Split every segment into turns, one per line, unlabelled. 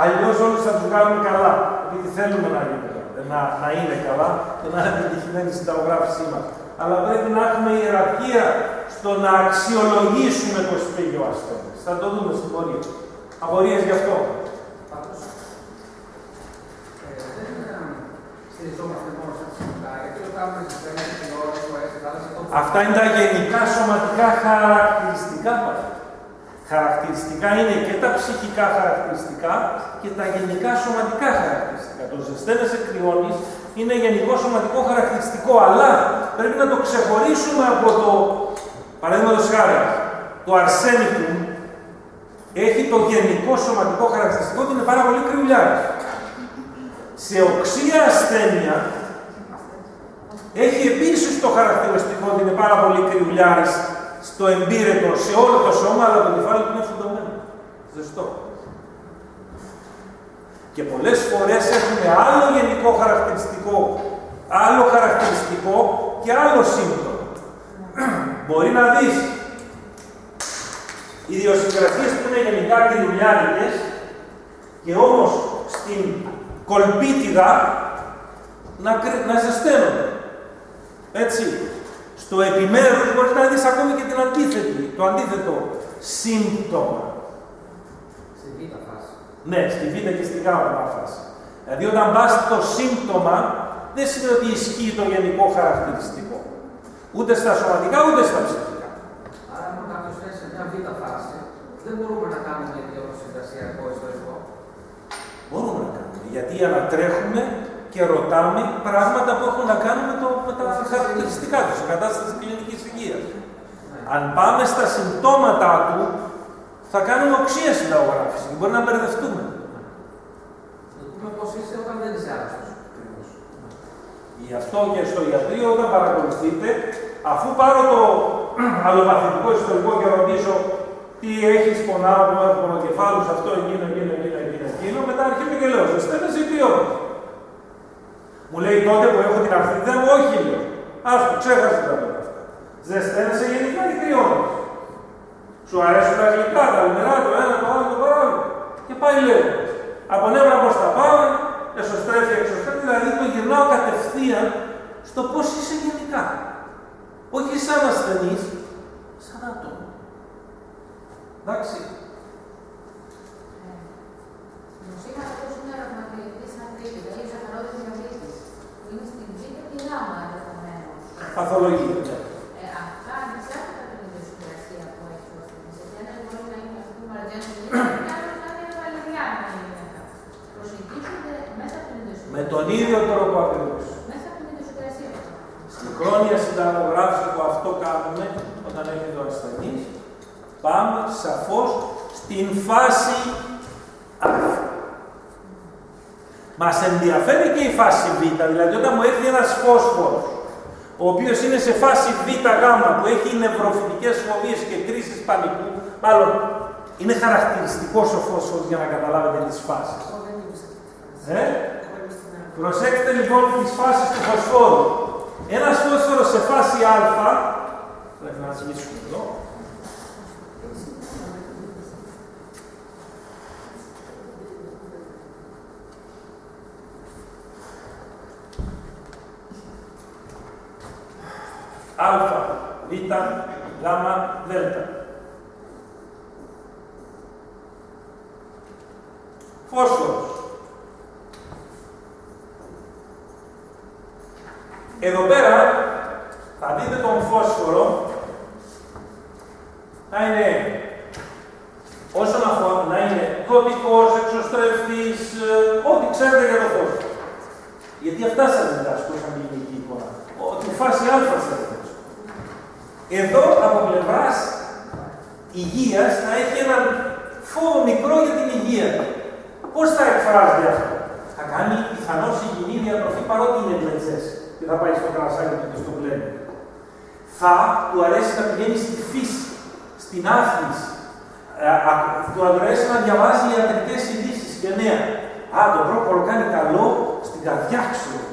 Αλλιώς όλους θα τους κάνουμε καλά, επειδή θέλουμε να είναι καλά και να είναι επιτυχημένοι στην ταογράφησή μας. Αλλά πρέπει να έχουμε ιεραρχία στο να αξιολογήσουμε πώς πήγε ο ασθενής. Θα το δούμε στην πορεία. Απορίες γι' αυτό.
Πάντως, δεν στηριζόμαστε μόνο στα σημαντικά, γιατί ρωτάμε τις ασθένειες την ώρα που
αυτά είναι τα γενικά σωματικά χαρακτηριστικά μας. Χαρακτηριστικά είναι και τα ψυχικά χαρακτηριστικά και τα γενικά σωματικά χαρακτηριστικά. Το ζεσταίνεσαι κρυώνεις είναι γενικό σωματικό χαρακτηριστικό, αλλά πρέπει να το ξεχωρίσουμε από το, παραδείγματος χάρη, το αρσένικουμ έχει το γενικό σωματικό χαρακτηριστικό ότι είναι πάρα πολύ κρυουλιάρης. Σε οξία ασθένεια έχει επίσης το χαρακτηριστικό ότι είναι πάρα πολύ κρυουλιάρης στο εμπύρετο, σε όλο το σώμα, αλλά το κεφάλι του είναι φουντωμένο. Ζεστό. Και πολλές φορές έχουμε άλλο γενικό χαρακτηριστικό, άλλο χαρακτηριστικό και άλλο σύμπτωμα. Μπορεί να δεις ιδιοσυγκρασίες που είναι γενικά κρυουλιάρικες και όμως στην κολπίτιδα να ζεσταίνονται. Έτσι. Στο επιμέρους μπορείς να δεις ακόμη και το αντίθετο σύμπτωμα.
Στη β' φάση.
Ναι, στη β' και στη γ' φάση. Δηλαδή όταν πας στο σύμπτωμα, δεν σημαίνει ότι ισχύει το γενικό χαρακτηριστικό. Ούτε στα σωματικά, ούτε στα ψυχικά.
Άρα, αν κάποιος είναι σε μια β' φάση, δεν μπορούμε να κάνουμε ιδιοσυγκρασιακό ιστορικό.
Μπορούμε να κάνουμε, γιατί ανατρέχουμε και ρωτάμε πράγματα που έχουν να κάνουν με τα χαρακτηριστικά του, σε κατάσταση της κλινικής υγείας. Αν πάμε στα συμπτώματα του, θα κάνουμε οξία συνταγογράφηση. Μπορεί να μπερδευτούμε.
Να πούμε πώς είσαι όταν δεν είσαι άρρωστος.
Γι' αυτό και στο ιατρείο, όταν παρακολουθείτε, αφού πάρω το αλλοπαθητικό ιστορικό και ρωτήσω τι έχεις, πονάω, πονοκεφάλους, αυτό, εκείνο, μετά αρχίζω και λέω, ζεσταίνεσαι ή κρυώνεις. Μου λέει τότε που έχω την αρθρίτιδα μου, όχι λέω. Άστο, ξέχασε τα λόγια αυτά. Ζεσταίνεσαι γενικά ή κρυώνεις. Σου αρέσουν τα γλυκά, τα λιμερά, το ένα, το άλλο, το παράλληλο. Και πάει λέγοντας. Από νεύρα προς τα πάνω, εσωστρέφει, εξωστρέφει, δηλαδή το γυρνάω κατευθείαν στο πώς είσαι γενικά. Όχι σαν ασθενής, σαν άτομο. Εντάξει.
Είχα ακούσει μια ερωτηματική σαν τρίτη, δηλαδή ζαχαρόδες διαβήτης, που είναι στην β' και γ' ενδεχομένως.
Παθολογία.
Αυτά ανεξάρτητα από την ιδιοσυγκρασία που έχει ο ασθενής. Γιατί ένας μπορεί να είναι αυτή που μαρτζένει και άλλος να είναι βαλιδιάνο να είναι αυτά. Προσεγγίζονται μέσα από την ιδιοσυγκρασία.
Με τον ίδιο τρόπο ακριβώς.
Μέσα από την ιδιοσυγκρασία.
Στη χρόνια συνταγογράφηση που αυτό κάνουμε, όταν έρχεται ο ασθενής, πάμε σαφώς στην φάση Α. Μας ενδιαφέρει και η φάση Β, δηλαδή όταν μου έρθει ένας φόσφορος, ο οποίος είναι σε φάση Β-Γ, που έχει νευροφυτικές φοβίες και κρίσεις πανικού, μάλλον είναι χαρακτηριστικός ο φόσφορος για να καταλάβετε τις φάσεις. Προσέξτε λοιπόν τις φάσεις του φωσφόρου. Ένας φόσφορος σε φάση Α, πρέπει να σβήσουμε εδώ, Α, Β, Γ, Δ. Φόσφορος. Εδώ πέρα θα δείτε τον φόσφορο να είναι όσον αφορά να είναι κωδικός, εξωστρέφης, ό,τι ξέρετε για το φόσφορο. Γιατί αυτά σας διδάσκω σαν κλινική εικόνα. Τη φάση Α σας διδάσκω. Εδώ από πλευράς υγείας θα έχει έναν φόβο μικρό για την υγεία. Πώς θα εκφράζεται αυτό? Θα κάνει πιθανώς υγιεινή διατροφή παρότι είναι γλετζές και θα πάει στο κρασάκι του και στο μπλέντι. Θα του αρέσει να πηγαίνει στη φύση, στην άθληση. Του αρέσει να διαβάζει ιατρικές ειδήσεις και νέα. Το πρόκολο κάνει καλό στην καρδιά, ξέρω.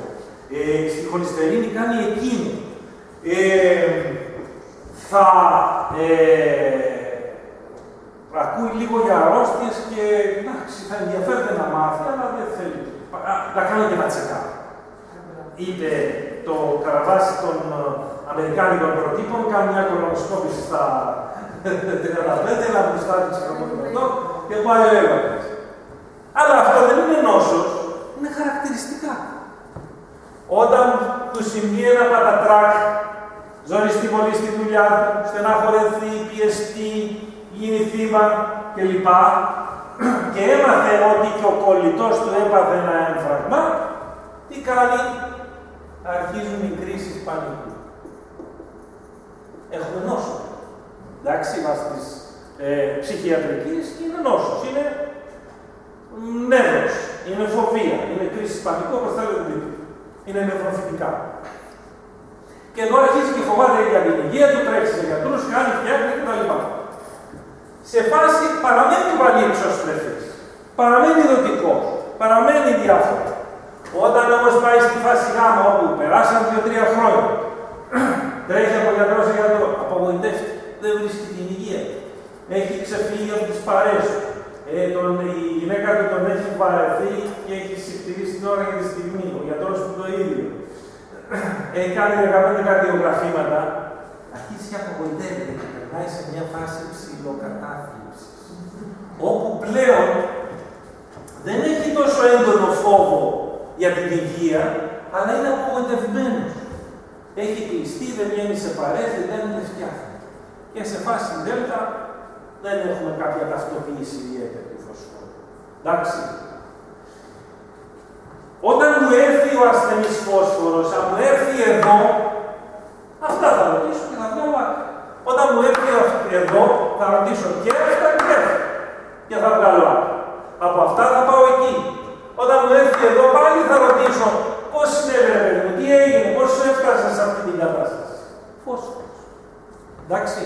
Στη χολυστερίνη κάνει εκείνο. ακούει λίγο για αρρώστιες και εντάξει, θα ενδιαφέρεται να μάθει, αλλά δεν θέλει. Να κάνω και ένα τσεκάπ. Είτε το καραβάσι των αμερικάνικων προτύπων, κάνει μια κολονοσκόπηση στα 35, ένα μπροστάρι ξεχαμωτικό και πάει ο έρωτας. Αλλά αυτό δεν είναι νόσος, είναι χαρακτηριστικά. Όταν του συμβεί ένα πατατράκ, ζοριστεί πολύ στη δουλειά του, στεναχωρεθεί, πιεστεί, γίνει θύμα κλπ. Και έμαθε ότι και ο κολλητός του έπαθε ένα έμφραγμα, τι κάνει? Αρχίζουν οι κρίσεις πανικού. Έχουμε νόσο. Εντάξει, βάσει της ψυχιατρικής είναι νόσος, είναι νεύρος, είναι φοβία, είναι κρίση πανικού, όπως θέλετε δείτε. Είναι νευροφυτικά. Και εδώ αρχίζει και φοβάται για την υγεία του, τρέχει σε γιατρούς, κάνει, φτιάχνει κτλ. Σε φάση παραμένει πάλι εξωστρεφής, παραμένει δοτικός, παραμένει διάφορα. Όταν όμως πάει στη φάση γάμα, όπου περάσαν 2-3 χρόνια, τρέχει από γιατρό σε γιατρό, απογοητεύεται, δεν βρίσκει την υγεία. Έχει ξεφύγει από τις παρέες. Η γυναίκα του τον έχει βαρεθεί και έχει συχτηρίσει την ώρα και τη στιγμή. Ο γιατρός του το ίδιο. Έχει κάνει 15 καρδιογραφήματα. Αρχίζει και απογοητεύεται και περνάει σε μια φάση ψηλοκατάθλιψης. Όπου πλέον δεν έχει τόσο έντονο φόβο για την υγεία, αλλά είναι απογοητευμένος. Έχει κλειστεί, δεν βγαίνει σε παρέες, δεν φτιάχνει. Και σε φάση δέλτα δεν έχουμε κάποια ταυτοποίηση ιδιαίτερη του φωσφόρου. Εντάξει. Όταν μου έρθει ο ασθενής φόσφορος, αν μου έρθει εδώ, αυτά θα ρωτήσω και θα βγάλω άκρη. Όταν μου έρθει εδώ, θα ρωτήσω και αυτά και αυτά. Και θα βγάλω άκρη. Από αυτά θα πάω εκεί. Όταν μου έρθει εδώ πάλι θα ρωτήσω πώς συνέβη, παιδί μου, τι έγινε, πώς σου έφτασε σε αυτή την κατάσταση. Φόσφορος. Εντάξει,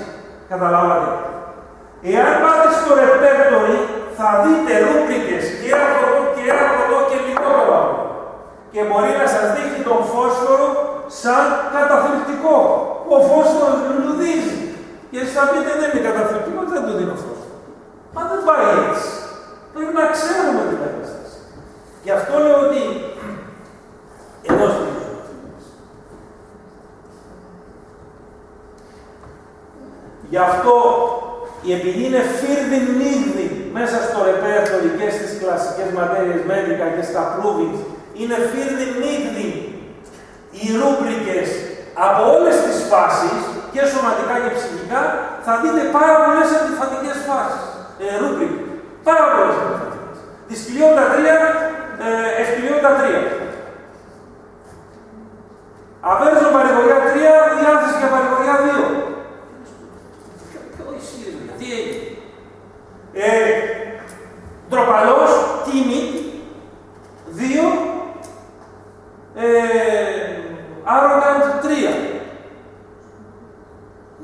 καταλάβατε. Εάν πάτε στο repertory, θα δείτε ρούμπρικες και από εδώ και λιγότερο από εδώ. Και μπορεί να σας δείχνει τον φόσφορο σαν καταθλιπτικό. Ο φόσφορος λουλουδίζει. Και εσείς θα πείτε δεν είναι καταθλιπτικό, δεν του δίνω φόσφορο. Μα δεν πάει έτσι. Πρέπει να ξέρουμε την κατάσταση. Γι' αυτό λέω ότι εδώ στηρίζω. Γι' αυτό, επειδή είναι φίρδιν νίγδι μέσα στο repertory και στις κλασικές ματέριες medica και στα provings, είναι φίρδιν νίγδι οι ρούμπρικες από όλες τις φάσεις, και σωματικά και ψυχικά, θα δείτε πάρα πολλές αντιφατικές φάσεις. Ρούμπρικες. Πάρα πολλές αντιφατικές. Τη σκληρότητα 3, ευκολιότητα 3. Αβέρζο παρηγοριά 3, διάθεση για παρηγοριά 2. Τι έγινε. Ντροπαλός, τίμη, 2, arrogant 3.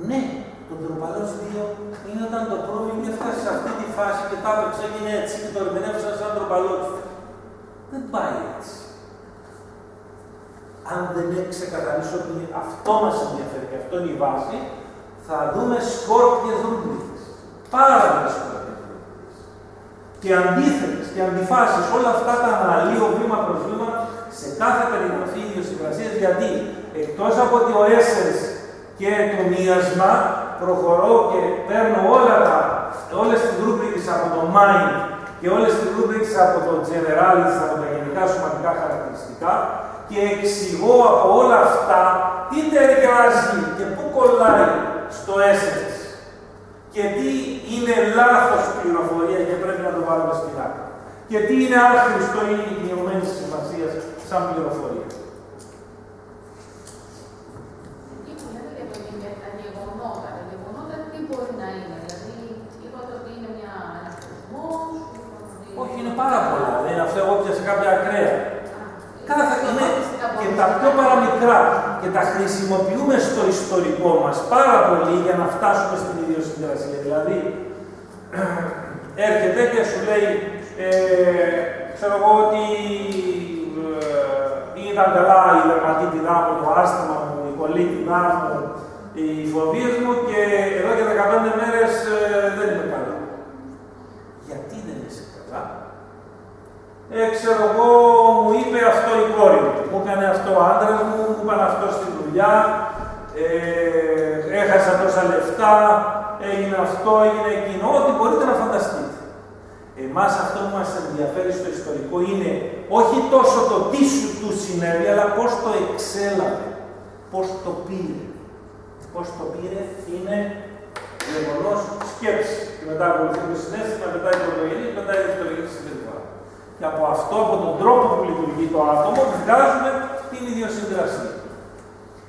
Ναι, το ντροπαλός 2 είναι όταν το πρόβλημα έφτασε σε αυτή τη φάση και τα έπαιξε, έγινε έτσι και το ερμηνεύσα σαν ντροπαλός. Δεν πάει έτσι. Αν δεν ξεκαθαρίσω ότι αυτό μας ενδιαφέρει και αυτό είναι η βάση, θα δούμε σκόρπιες ρούμπρικες. Πάρα πολλές σκόρπιες ρούμπρικες. Και αντίθετες και αντιφάσεις, όλα αυτά τα αναλύω βήμα προς βήμα σε κάθε περιγραφή ιδιοσυγκρασίας, γιατί εκτός από ότι ο essence και το μοίασμα, προχωρώ και παίρνω όλες τις ρούμπρικες από το mind και όλες τις ρούμπρικες από το generalities, από τα γενικά σωματικά χαρακτηριστικά, και εξηγώ από όλα αυτά τι ταιριάζει και πού κολλάει στο essence και τι είναι λάθος πληροφορία και πρέπει να το βάλουμε στην άκρη και τι είναι άχρηστο ή μειωμένης σημασίας σαν πληροφορία.
Εκεί που λέτε για τα γεγονότα τι μπορεί να είναι, δηλαδή είπατε ότι είναι ένας θεσμός,
όχι, είναι πάρα πολλά, δεν είναι αυτό εγώ πιάσα κάποια ακραία. Είναι και τα πιο παραμικρά και τα χρησιμοποιούμε στο ιστορικό μας πάρα πολύ για να φτάσουμε στην ιδιοσυγκρασία. Δηλαδή, έρχεται και σου λέει, ξέρω εγώ ότι ήταν καλά η δερματίτιδά μου, το άσθημα μου, η κολλήτιδά μου, οι φοβίες μου και εδώ και 15 μέρες δεν είμαι καλά. ξέρω εγώ, μου είπε αυτό η κόρη μου, μου έκανε αυτό ο άντρας μου, μου έκανε αυτό στη δουλειά, έχασα τόσα λεφτά, έγινε αυτό, έγινε εκείνο, ό,τι μπορείτε να φανταστείτε. Εμάς αυτό που μας ενδιαφέρει στο ιστορικό είναι όχι τόσο το τι σου του συνέβη, αλλά πώς το εξέλαβε, πώς το πήρε. Πώς το πήρε είναι γεγονός σκέψη. Και μετά ακολουθεί το συνέστημα, μετά η πρωτογενή, μετά η δευτερογενή συμπεριφορά. Και από αυτό, από τον τρόπο που λειτουργεί το άτομο, βγάζουμε την ιδιοσυγκρασία.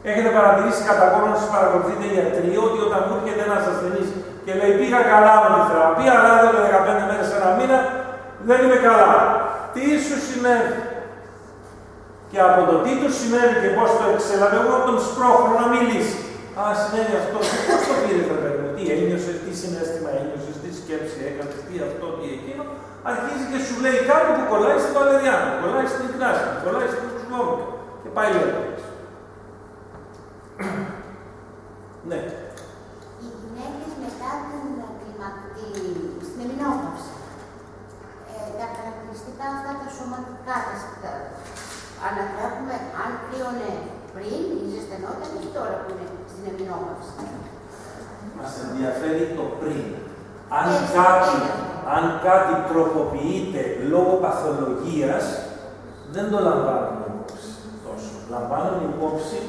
Έχετε παρατηρήσει κατά κόρον σας παρακολουθείτε γιατροί ότι όταν μου έρχεται ένας ασθενής και λέει πήγα καλά με τη θεραπεία, αλλά εδώ και 15 μέρες ένα μήνα δεν είμαι καλά. Τι σου συνέβη? Και από το τι του συνέβη και πώς το εξέλαβε, εγώ τον σπρώχνω να μιλήσει. Α, συνέβη αυτό, πώς το πήρε το παιδί μου, τι ένιωσε, τι συναίσθημα ένιωσε, τι σκέψη έκανε, τι αυτό, τι εκείνο. Αρχίζει και σου λέει κάτι που κολλάει στην Βαλεριάνα, κολλάει στην Ignatia, κολλάει στην Κουσμόβικα. Και πάει λέγοντας. Ναι.
Οι γυναίκες μετά στην εμεινόπαυση, τα χαρακτηριστικά αυτά τα σωματικά, ανατρέχουμε αν κρύωνε πριν ή ζεσθενόταν ή τώρα που είναι στην εμεινόπαυση.
Μας ενδιαφέρει το πριν. Αν κάτι τροποποιείται λόγω παθολογίας, δεν το λαμβάνουμε υπόψη τόσο. Λαμβάνουμε υπόψη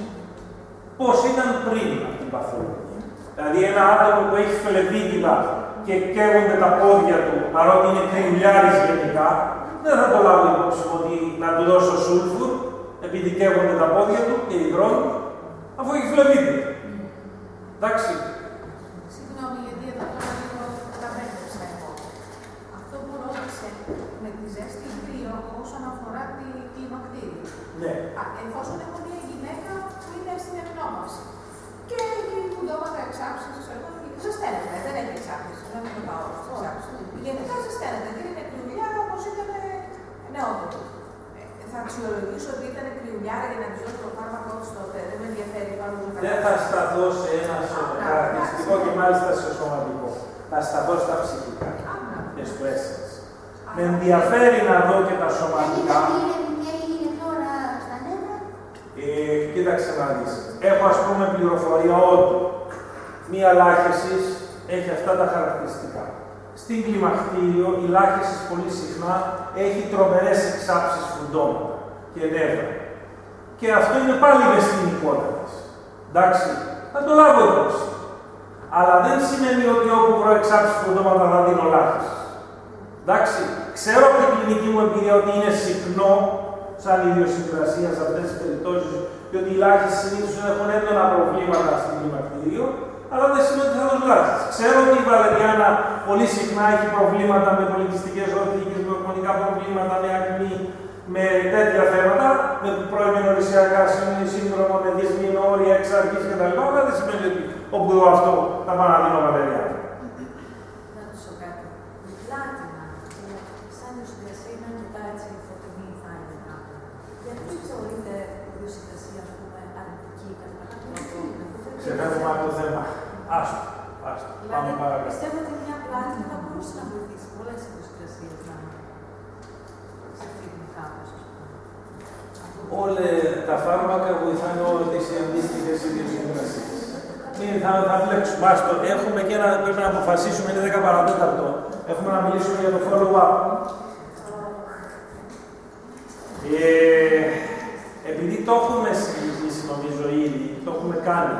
πώς ήταν πριν από την παθολογία. Δηλαδή ένα άτομο που έχει φλεβίτιδα και καίγονται τα πόδια του, παρότι είναι κρυουλιάρης γενικά, δεν θα το λάβω υπόψη ότι να του δώσω σούλφουρ, επειδή καίγονται τα πόδια του και υδρώνουν, αφού έχει φλεβίτιδα. Εντάξει.
Συγγνώμη, γιατί εδώ τώρα λίγο καταπέτρεψα εγώ. Αυτό που ρώτησε με τη ζέστη κρύο όσον αφορά τη κλιμακτήρια.
Ναι.
Εφόσον έχω μια γυναίκα που είναι στην εμεινόπαυση και έχει κουντώματα εξάψεις, ζεσταίνεται, δεν έχει εξάψεις, δεν είναι το πάω στις εξάψεις. Γενικά ζεσταίνεται, δεν είναι κρυουλιάρα όπως ήταν νεότερο. Θα αξιολογήσω ότι ήταν κρυουλιάρα για να της δώσω το φάρμακό της τότε. Δεν με ενδιαφέρει πάνω από το
Δεν θα σταθώ σε ένα χαρακτηριστικό και μάλιστα σε σωματικό. Θα σταθώ στα ψυχικά και στο essence. Με ενδιαφέρει να δω και τα σωματικά.
Τι έγινε τώρα στα νεύρα?
Κοίταξε να δεις. Έχω ας πούμε πληροφορία ότι μία λάχεση έχει αυτά τα χαρακτηριστικά. Στην κλιμακτήριο η λάχεση πολύ συχνά έχει τρομερές εξάψεις φουντώματα και νεύρα. Και αυτό είναι πάλι μες στην εικόνα της. Εντάξει, θα το λάβω υπόψη. Αλλά δεν σημαίνει ότι όπου βρω εξάψεις φουντώματα θα δίνω λάχεση. Εντάξει, ξέρω από την κλινική μου εμπειρία ότι είναι συχνό σαν ιδιοσυγκρασία σε αυτές τις περιπτώσεις, διότι οι λάχες συνήθως έχουν έντονα προβλήματα στην κλιμακτήριο, αλλά δεν σημαίνει ότι θα τους λάχεις. Ξέρω ότι η Βαλεριάνα πολύ συχνά έχει προβλήματα με πολιτιστικές ορθήκες, με ορμονικά προβλήματα, με ακμή, με τέτοια θέματα, με προημινορησιακά σύνδρομο, με δυσμηνό, όρια εξ αρχής κτλ. Αλλά δεν σημαίνει ότι όπου δω αυτό θα πάω να δίνω Βαλεριάνα.
Να ρωτήσω κάτι. Η πλάτινα, σαν ιδιοσυγκρασία είναι αρκετά έτσι φωτεινή, θα έλεγα. Γιατί θεωρείται ιδιοσυγκρασία, ας πούμε, αρνητική κατά κάποιο τρόπο?
Ξεφεύγουμε από το θέμα. Άστο. Πάμε παρακάτω.
Πιστεύω ότι μια πλάτινα θα μπορούσε να βοηθήσει πολλές ιδιοσυγκρασίες να ξεφύγουν κάπως.
Όλα τα φάρμακα βοηθάνε όλες τις αντίστοιχες ιδιοσυγκρασίες. Θα βλέξουμε. Άστο. Έχουμε και πρέπει να αποφασίσουμε, είναι 10 παρατέταρτο. Έχουμε να μιλήσουμε για το follow-up. Επειδή το έχουμε συζητήσει νομίζω ήδη, το έχουμε κάνει,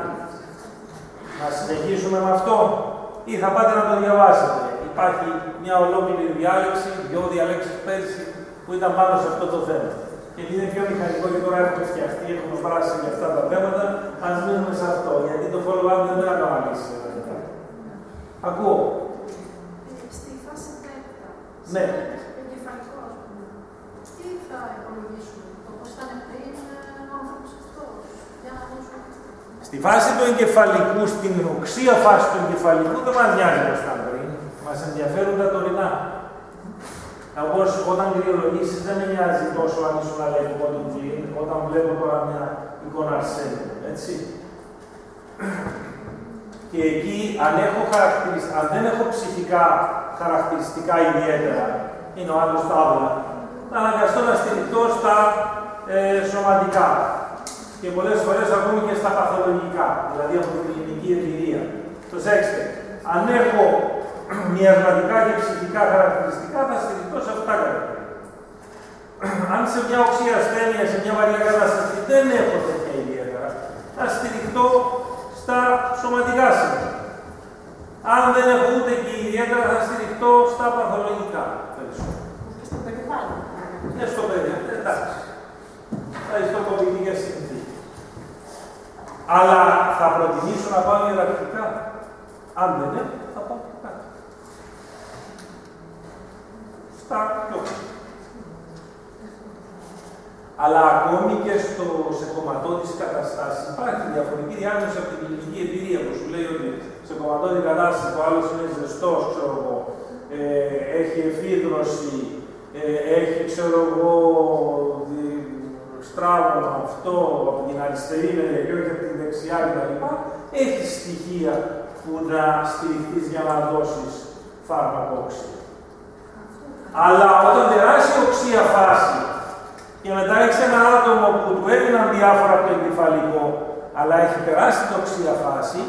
να συνεχίσουμε με αυτό ή θα πάτε να το διαβάσετε. Υπάρχει μια ολόκληρη διάλεξη, 2 διαλέξεις πέρσι που ήταν πάνω σε αυτό το θέμα. Και επειδή είναι πιο μηχανικό και τώρα έχουμε φτιαχτεί, έχουμε πράσει για αυτά τα θέματα, ας μείνουμε σε αυτό. Γιατί το follow-up δεν μπορεί να το αναλύσει. Ακούω.
Στη φάση 4.
Ναι.
Εγκεφαλικό, ας πούμε. Τι θα υπολογίσουμε, το πώς ήταν πριν ο άνθρωπος αυτός, για να δώσουμε.
Στη φάση του εγκεφαλικού, στην οξία φάση του εγκεφαλικού δεν μας νοιάζει πώς ήταν πριν. Μας ενδιαφέρουν τα τωρινά. Όπως όταν κρυολογήσεις δεν με νοιάζει τόσο αν ήσουν αλέγγυκο του πλήν, όταν βλέπω τώρα μια εικόνα αρσένου, έτσι. Και εκεί αν δεν έχω ψυχικά χαρακτηριστικά ιδιαίτερα, είναι ο άλλος τάβλα, θα αναγκαστώ να στηριχτώ στα σωματικά και πολλές φορές ακόμη και στα παθολογικά, δηλαδή από την κλινική εμπειρία. Προσέξτε, αν έχω μοιασματικά και ψυχικά χαρακτηριστικά, θα στηριχτώ σε αυτά κατά. Αν σε μια οξία ασθένεια, σε μια βαριά κατάσταση δεν έχω τέτοια ιδιαίτερα, θα στηριχτώ στα σωματικά σημεία. Αν δεν έχω ούτε και ιδιαίτερα, θα στηριχτώ στα παθολογικά περισσότερο.
Και στο περιβάλλον.
Και στο περιβάλλον, εντάξει. Θα ιστοκοπητικές συνθήκες. Αλλά θα προτιμήσω να πάω ιεραρχικά. Αν δεν έχω, θα πάω και κάτω. Στα πιο κάτω. Αλλά ακόμη και σε κομματώδεις καταστάσεις υπάρχει διαφορετική διάγνωση από την κλινική εμπειρία που σου λέει ότι σε κομματώδη κατάσταση που άλλος είναι ζεστός, ξέρω εγώ, έχει εφίδρωση, έχει, ξέρω εγώ, στράβωμα αυτό από την αριστερή μεριά και όχι από την δεξιά κτλ. Έχει στοιχεία που να στηριχθείς για να δώσεις φάρμακο οξύ. Αλλά όταν περάσει η οξία φάση και μετά έχει ένα άτομο που του έγιναν διάφορα από το εγκεφαλικό, αλλά έχει περάσει την οξία φάση,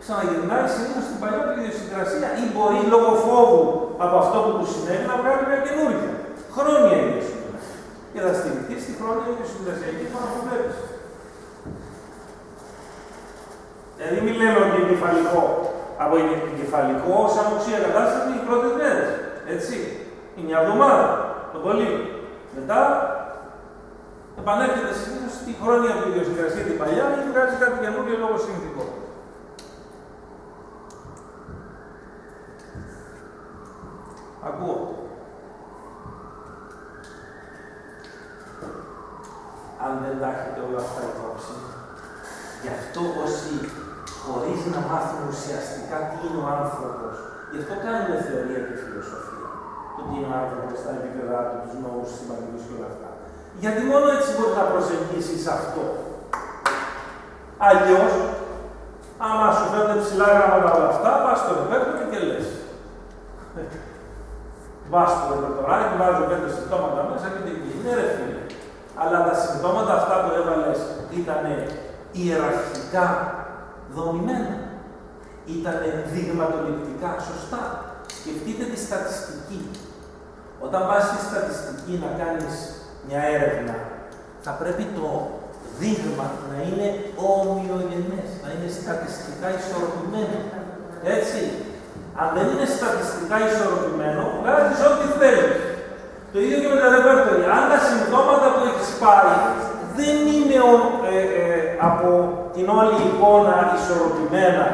ξαναγυρνάει συνήθως στην παλιά του ιδιοσυγκρασία ή μπορεί λόγω φόβου από αυτό που του συνέβη να βγάλει μια καινούργια. Χρόνια ιδιοσυγκρασία. Και θα στηριχθεί στη χρόνια ιδιοσυγκρασιακή φαρμακοθέραπευση. Δηλαδή, μην λέμε ότι εγκεφαλικό. Από εγκεφαλικό, σαν οξία κατάσταση, είναι οι πρώτες μέρες. Έτσι. Είναι μια εβδομάδα. Το πολύ. Μετά επανέρχεται συνήθως στη χρόνια του ιδιοσυγκρασία την παλιά ή βγάζει κάτι καινούργιο λόγω συνηθικό. Ακούω. Αν δεν τα έχετε όλα αυτά υπόψη, γι' αυτό όσοι χωρίς να μάθουν ουσιαστικά τι είναι ο άνθρωπος, γι' αυτό κάνουμε θεωρία και φιλοσοφία. Το τι είναι ο άνθρωπος στα επίπεδα του, τους νόμους, τους σημαντικούς και όλα αυτά. Γιατί μόνο έτσι μπορεί να προσεγγίσεις αυτό. Αλλιώς, άμα σου φαίνονται ψηλά γράμματα όλα αυτά, πας στο ρεπέρτο και λες. Βάζω το ρεπερτοράκι, βάζω 5 συμπτώματα μέσα και τελειώνει. Ναι, ρε φίλε. Αλλά τα συμπτώματα αυτά που έβαλες ήταν ιεραρχικά δομημένα. Ήταν δειγματοληπτικά σωστά. Σκεφτείτε τη στατιστική. Όταν πας στη στατιστική να κάνεις μια έρευνα, θα πρέπει το δείγμα να είναι ομοιογενές, να είναι στατιστικά ισορροπημένο. Έτσι. Αν δεν είναι στατιστικά ισορροπημένο, βγάζεις ό,τι θέλεις. Το ίδιο και με τα ρεπέρτορια. Αν τα συμπτώματα που έχεις πάρει δεν είναι από την όλη εικόνα ισορροπημένα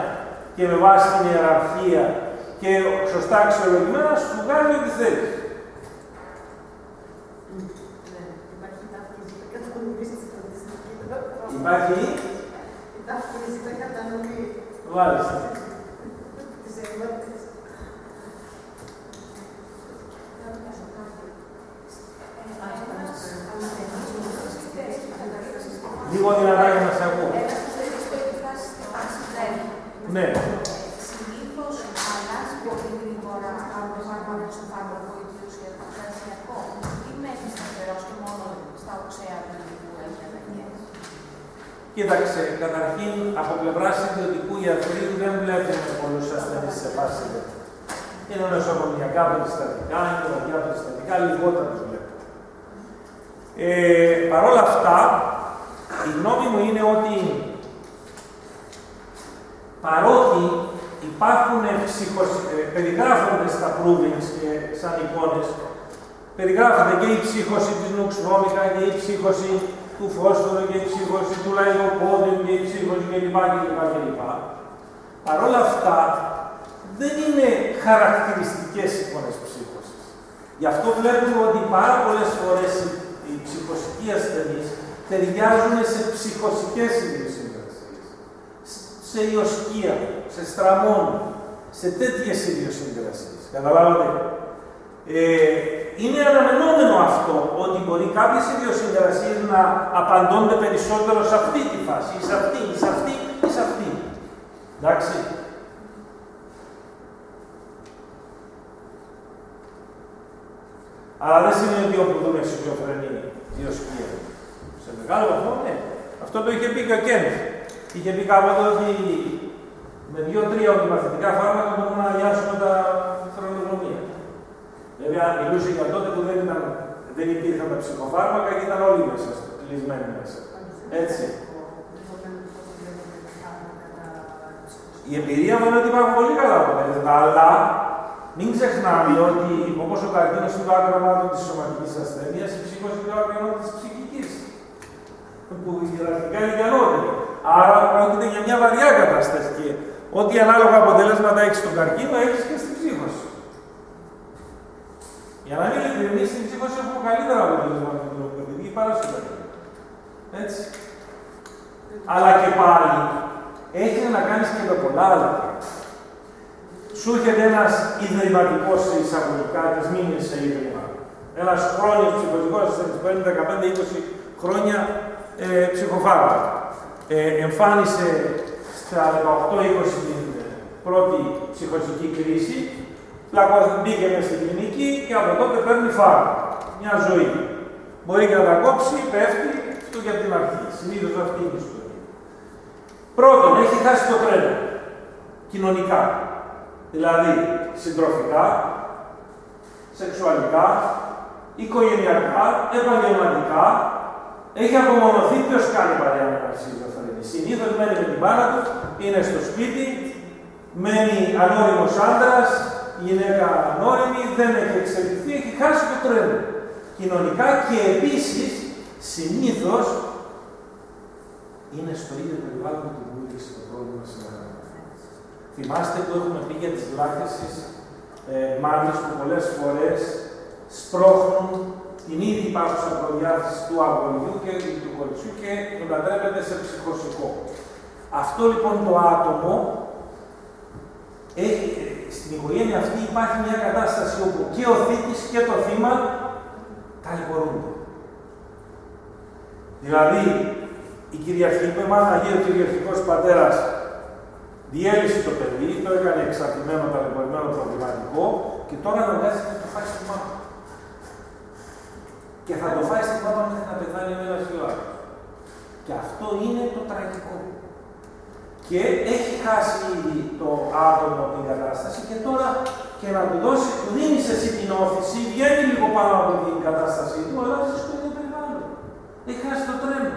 και με βάση την ιεραρχία και σωστά αξιολογημένα, σου βγάζει ό,τι θέλεις.
Υπάρχει ταύτιση, δεν κατανοείς τη στατιστική.
Υπάρχει.
Η ταύτιση δεν κατανοεί.
Μάλιστα.
Τις εγγόνες.
Λίγο δυνατά για να σε ακούω.
Ένας που στο εκφράσει στη φάση τρέχει.
Ναι.
Συνήθως αλλάζει πολύ γρήγορα από το φάρμακο στο φάρμακο ιδιοσυγκρασιακό ή μέχρι σταθερός και μόνο στα οξέα του που έχει αλλαγές.
Κοίταξε, καταρχήν από πλευράς ιδιωτικού ιατρίου δεν βλέπουμε πολλούς ασθενείς σε φάση τέτοια. Είναι νοσοκομιακά περιστατικά, είναι βαριά περιστατικά, λιγότερα τους βλέπουμε. Παρ' όλα αυτά, η γνώμη μου είναι ότι παρότι υπάρχουν περιγράφονται στα provings και σαν εικόνες, περιγράφεται και η ψύχωση της νουξβόμικα και η ψύχωση του φόσφορου και η ψύχωση του λαϊκοπόδιου και η ψύχωση κλπ. Παρ' όλα αυτά, δεν είναι χαρακτηριστικές εικόνες ψύχωσης. Γι' αυτό βλέπουμε ότι πάρα πολλές φορές οι ψυχοσικοί ασθενείς ταιριάζουν σε ψυχοσικές ιδιοσυγκρασίες. Σε ιοσκία, σε στραμμόνι, σε τέτοιες ιδιοσυγκρασίες. Καταλάβατε. Είναι αναμενόμενο αυτό, ότι μπορεί κάποιες ιδιοσυγκρασίες να απαντώνται περισσότερο σε αυτή τη φάση, ή σε αυτή, ή σε αυτή, ή σε αυτή. Εντάξει. Αλλά δεν σημαίνει ότι όπου δούμε σχιζοφρενή διοσκία. Σε μεγάλο βαθμό, ναι. Αυτό το είχε πει και ο Κέντ. Είχε πει κάποτε ότι με 2-3 οδημαθητικά φάρμακα μπορούμε να αλλιάσουμε τα χρονοδρομία. Βέβαια, μιλούσε για τότε που δεν υπήρχαν τα ψυχοφάρμακα και ήταν όλοι μέσα, κλεισμένοι μέσα. Έτσι. Η εμπειρία μου είναι ότι υπάρχουν πολύ καλά αποτελέσματα, αλλά μην ξεχνάμε ότι όπως ο καρκίνος είναι το άκρονο της σωματικής ασθένειας, η ψυχός είναι το άκρονο της ψυχικής. Που ιεραρχικά είναι και ανώτερη. Άρα πρόκειται για μια βαριά κατάσταση και ό,τι ανάλογα αποτελέσματα έχει στον καρκίνο, έχει και στην ψύχωση. Για να μην ειλικρινείς, στην ψύχωση έχουμε καλύτερα αποτελέσματα από την οποιοδήποτε παρά στον καρκίνο. Έτσι. Αλλά και πάλι έχει να κάνεις και με πολλά άλλα. Σου έρχεται ένας ιδρυματικός σε εισαγωγικά, τις μήνες σε ίδρυμα. Ένας χρόνιος ψυχωτικός, στις 15-20 χρόνια ψυχοφάρμακα. Εμφάνισε στα 18-20 την πρώτη ψυχωτική κρίση, μπήκε μες στην κλινική και από τότε παίρνει φάρμακα. Μια ζωή. Μπορεί και να τα κόψει, πέφτει, αυτό και από την αρχή. Συνήθως αυτή είναι η ιστορία. Πρώτον, έχει χάσει το τρένο. Κοινωνικά. Δηλαδή, συντροφικά, σεξουαλικά, οικογενειακά, επαγγελματικά, έχει απομονωθεί. Ποιος κάνει παρέα με ένα σχιζοφρενή? Συνήθως μένει με την μάνα του, είναι στο σπίτι, μένει ανώριμος άντρας, γυναίκα ανώριμη, δεν έχει εξελιχθεί, έχει χάσει το τρένο. Κοινωνικά και επίσης, συνήθως, είναι στο ίδιο περιβάλλον που βούλησε το πρόβλημα σήμερα. Θυμάστε που έχουμε πει για τις βλάχτεσεις μάνες που πολλές φορές σπρώχνουν την ήδη υπάρχουσα προδιάθεση του αγοριού και του κοριτσιού και τον μετατρέπεται σε ψυχοσικό. Αυτό λοιπόν το άτομο, στην οικογένεια αυτή υπάρχει μια κατάσταση όπου και ο θήτης και το θύμα ταλαιπωρούνται. Δηλαδή, η κυριαρχική μάνα, ο κυριαρχικός πατέρας, διέλυσε το παιδί, το έκανε εξαρτημένο, ταλαιπωρημένο, προβληματικό και τώρα αναγκάζεται να το φάει στη μάνα. Και θα το φάει στη μάνα μέχρι να πεθάνει με ένα φυλάκι. Και αυτό είναι το τραγικό. Και έχει χάσει ήδη το άτομο την κατάσταση και τώρα και να του δώσει, του δίνεις εσύ την όθηση, βγαίνει λίγο πάνω από την κατάστασή του, αλλά είσαι στο ίδιο περιβάλλον. Έχει χάσει το τρένο.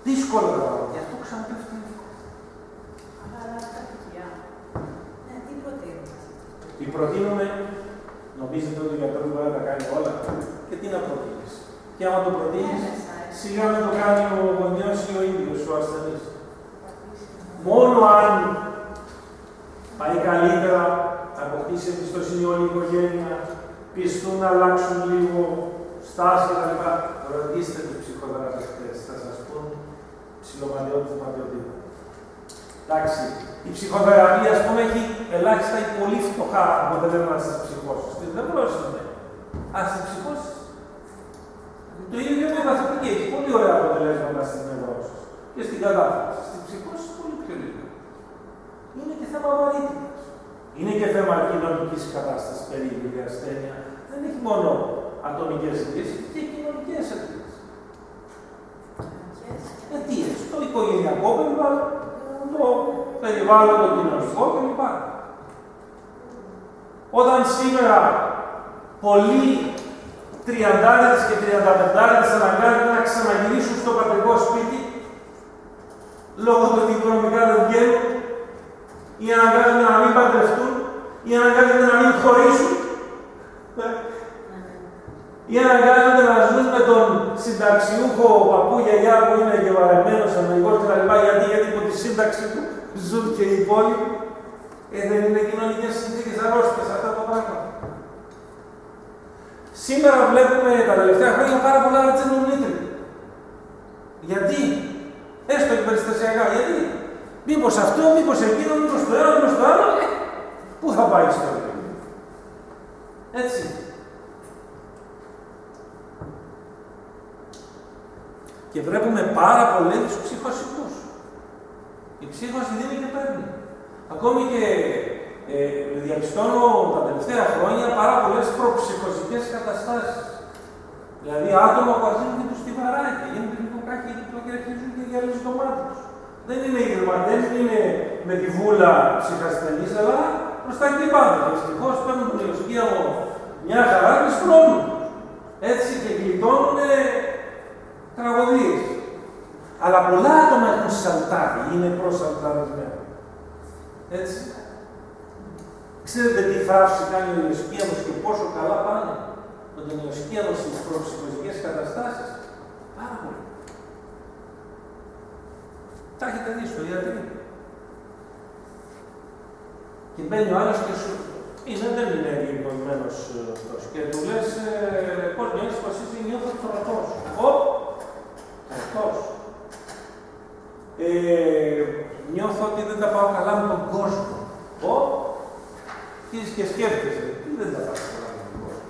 Δύσκολο πράγμα. Γι' αυτό ξαναπέφτει.
Αλλά τα παιδιά. Ναι, τι προτείνουμε?
Τι προτείνουμε? Νομίζετε ότι ο γιατρός μπορεί να τα κάνει όλα? Και τι να προτείνεις? Και άμα το προτείνεις, σιγά να το κάνει ο γονιός ή ο ίδιος ο ασθενής. Μόνο αν πάει καλύτερα, αποκτήσει εμπιστοσύνη όλη η οικογένεια, πιστούν να αλλάξουν λίγο στάση κτλ. Ρωτήστε τους ψυχοθεραπευτές, θα σας πούν ψιλοματιώτες ματιωτήτα. Εντάξει, η ψυχοθεραπεία, ας πούμε, έχει ελάχιστα ή πολύ φτωχά αποτελέσματα στις ψυχώσεις. Δεν μπορούσαμε. Αλλά στις ψυχώσεις, το ίδιο με τα θετική έχει πολύ ωραία αποτελέσματα στις νευρώσεις και στην κατάσταση. Στις ψυχώσεις πολύ πιο λίγο. Είναι και θέμα βαρύτητας. Είναι και θέμα κοινωνικής κατάστασης, περίπου η ασθένεια. Δεν έχει μόνο ατομικές αιτίες, έχει και κοινωνικές αιτίες. Αιτίες. Το οικογενειακό περιβάλλον, το περιβάλλον το κοινωνικό κλπ. Όταν σήμερα πολλοί τριαντάριδες και τριανταπεντάριδες αναγκάζονται να ξαναγυρίσουν στο πατρικό σπίτι λόγω του ότι οικονομικά δεν βγαίνουν ή αναγκάζονται να μην παντρευτούν ή αναγκάζονται να μην χωρίσουν ή αναγκάζονται να ζουν με τον συνταξιούχο παππού γιαγιά που είναι και βαρεμένος αμερικός κτλ. Γιατί από τη σύνταξη του ζουν και οι υπόλοιποι. Δεν είναι κοινωνικές συνθήκες αρρώστιες αυτά τα πράγματα. Σήμερα βλέπουμε τα τελευταία χρόνια πάρα πολλά ρατσενομνήτρια. Γιατί? Έστω και περιστασιακά. Γιατί? Μήπως αυτό, μήπως εκείνο, μήπως το ένα, μήπως το άλλο. Πού θα πάει η ιστορία? Έτσι. Και βλέπουμε πάρα πολλούς ψυχοσικούς. Η ψύχωση δίνει και παίρνει. Ακόμη και διαπιστώνω τα τελευταία χρόνια πάρα πολλές προψυχωσικές καταστάσεις. Δηλαδή, άτομα που αρχίζουν και τους στιβαράει και γίνεται λίγο κάκι διπλό και αρχίζουν και γυαλίζουν το μάτι τους. Δεν είναι ιδρυματές, δεν είναι με τη βούλα ψυχασθενής, αλλά προς τα εκεί πάντα. Και ευτυχώς παίρνουν την ιωσικία μου μια χαρά και σπρώχνουν. Έτσι και γλιτώνουν τραγωδίες. Αλλά πολλά άτομα έχουν σαλτάρει, είναι προσαλταρισμένα. Έτσι. Ξέρετε τι θάψη κάνει ο ιωσικίαμος και πόσο καλά πάνε με τον ιωσικίαμο στις προψυχολογικές καταστάσεις. Πάρα πολύ. Τα έχετε δει στο ιατρείο. Και μπαίνει ο άλλος και σου δεν είναι διεκδομημένος αυτός. Και του λες, πώς νιώθεις, πως είσαι, νιώθω θωρατός. Αυτός. Νιώθω ότι δεν τα πάω καλά με τον κόσμο. Αρχίζεις και σκέφτεσαι, τι δεν τα πάω καλά με τον κόσμο.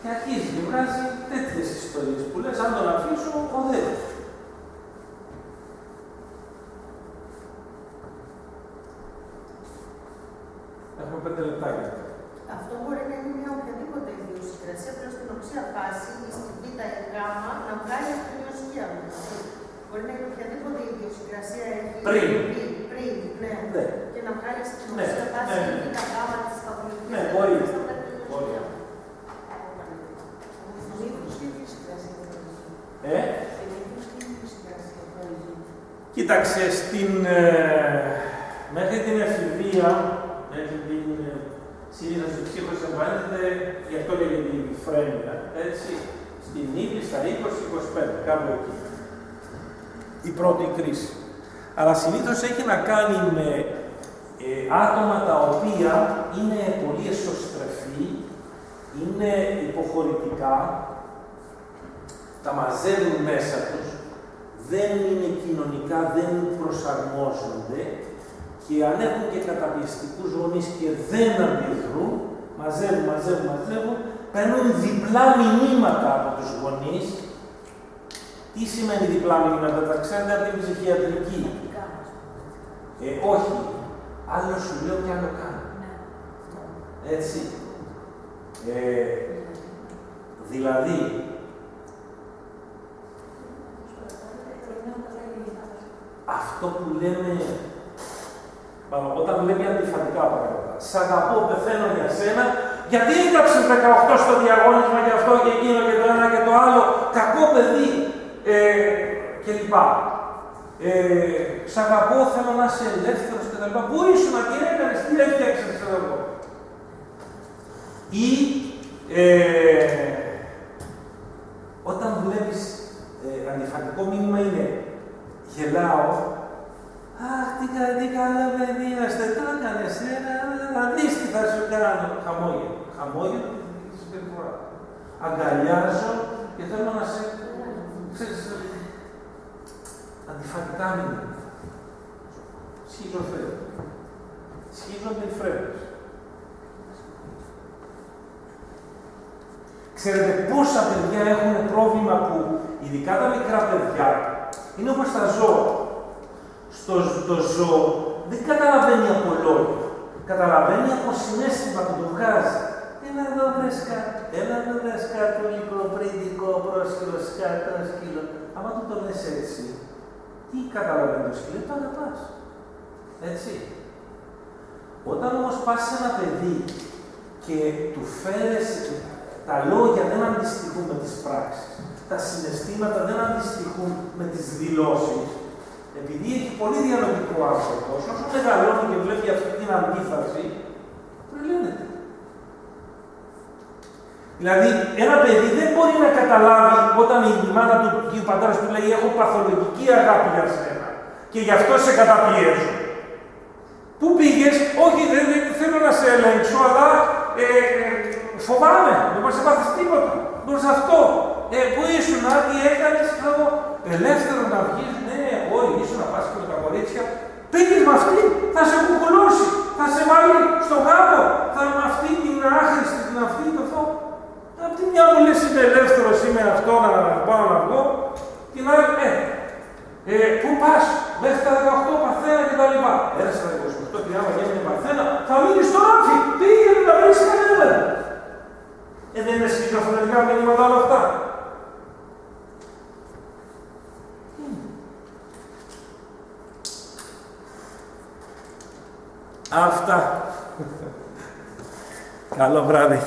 Και αρχίζει και βγάζει τέτοιες ιστορίες που λες, αν τον αφήσω, οδεύω. Έχουμε 5 λεπτάκια.
Αυτό μπορεί να είναι μια οποιαδήποτε ιδιοσυγκρασία, απλώς στην οξία φάση ή στην β' γάμμα να βγάλει από την ιωσικίαμο. Μπορεί να είναι οποιαδήποτε ιδιοσυγκρασία
πριν,
ναι. Και να βγάλει στην οξία φάση ή την γάμμα της παθολογικής.
Ναι, μπορεί. Κοίταξε, μέχρι την εφηβεία, συνήθως η ψύχος εμφανίζεται, γι' αυτό λέγεται η φρένεια, έτσι, στην ύλη, στα 20-25, κάπου εκεί. Η πρώτη κρίση. Αλλά συνήθως έχει να κάνει με άτομα τα οποία είναι πολύ εσωστρεφή, είναι υποχωρητικά, τα μαζεύουν μέσα τους, δεν είναι κοινωνικά, δεν προσαρμόζονται και αν έχουν και καταπιεστικούς γονείς και δεν αντιδρούν, μαζεύουν, παίρνουν διπλά μηνύματα από τους γονείς. Τι σημαίνει διπλά μηνύματα, τα ξέρετε από την ψυχιατρική. Όχι. Άλλο σου λέω και άλλο κάνω. Έτσι. Δηλαδή, αυτό που λέμε, όταν βλέπει αντιφατικά πράγματα. Σ' αγαπώ, πεθαίνω για σένα, γιατί έγραψες 18 στο διαγώνισμα και αυτό και εκείνο και το ένα και το άλλο, κακό παιδί κλπ. Σ' αγαπώ, θέλω να είσαι ελεύθερος κτλ. Πού ήσουν και έκανες, τι έφτιαξες, ξέρω εγώ. Ή όταν βλέπεις αντιφατικό μήνυμα είναι γελάω, αχ, τι καλά παιδιά, το έκανες, να δεις τι θα σου κάνω. Χαμόγελο, τη συμπεριφορά. Αγκαλιάζω και θέλω να σε, ξέρεις, αντιφατικά μήνυμα. Σχίζονται οι φρένες. Ξέρετε πόσα παιδιά έχουν πρόβλημα που, ειδικά τα μικρά παιδιά, είναι όπως τα ζώα. Το ζώο δεν καταλαβαίνει από λόγια. Καταλαβαίνει από συναίσθημα που το βγάζει. Έλα εδώ βρες κάτω λίγο πρίδικο, πρόσκυλο, σκάτω, σκύλο. Άμα του το λες έτσι, τι καταλαβαίνει το σκύλο, το αγαπάς. Έτσι. Όταν όμως πας σε ένα παιδί και του φέρεις, τα λόγια δεν αντιστοιχούν με τις πράξεις, τα συναισθήματα δεν αντιστοιχούν με τις δηλώσεις, επειδή έχει πολύ διαλογικό άνθρωπο, όσο μεγαλώνει και βλέπει αυτή την αντίφαση, τρελαίνεται. Δηλαδή, ένα παιδί δεν μπορεί να καταλάβει όταν η μάνα του και ο πατέρας του λέει: έχω παθολογική αγάπη για σένα και γι' αυτό σε καταπιέζω. Πού πήγες, όχι, δεν θέλω να σε ελέγξω, αλλά φοβάμαι, δεν μπορείς να πάθεις τίποτα. Μπορείς αυτό. Πού ήσουν, τι έκανες, εγώ, ελεύθερο να βγεις, ναι, όχι, ήσουν να πας και με τα κορίτσια. Πήγες με αυτή, θα σε κουκουλώσει, θα σε βάλει στο γάμο, θα με αυτή την άχρηστη, την αυτή, το αυτό. Απ' τη μια μου λες είμαι ελεύθερος, είμαι αυτό, να πάω να βγω, την άλλη, πού πας, μέχρι τα 18 παθαίνα και τα λοιπά. Έρασε τα 20. ότι άμα γίνει την Παρθένα, θα μείνει στο ράφι. Πήγαινε να βρει κανέναν. Δεν είναι σχιζοφρενικά μηνύματα όλα αυτά. Αυτά. Καλό βράδυ.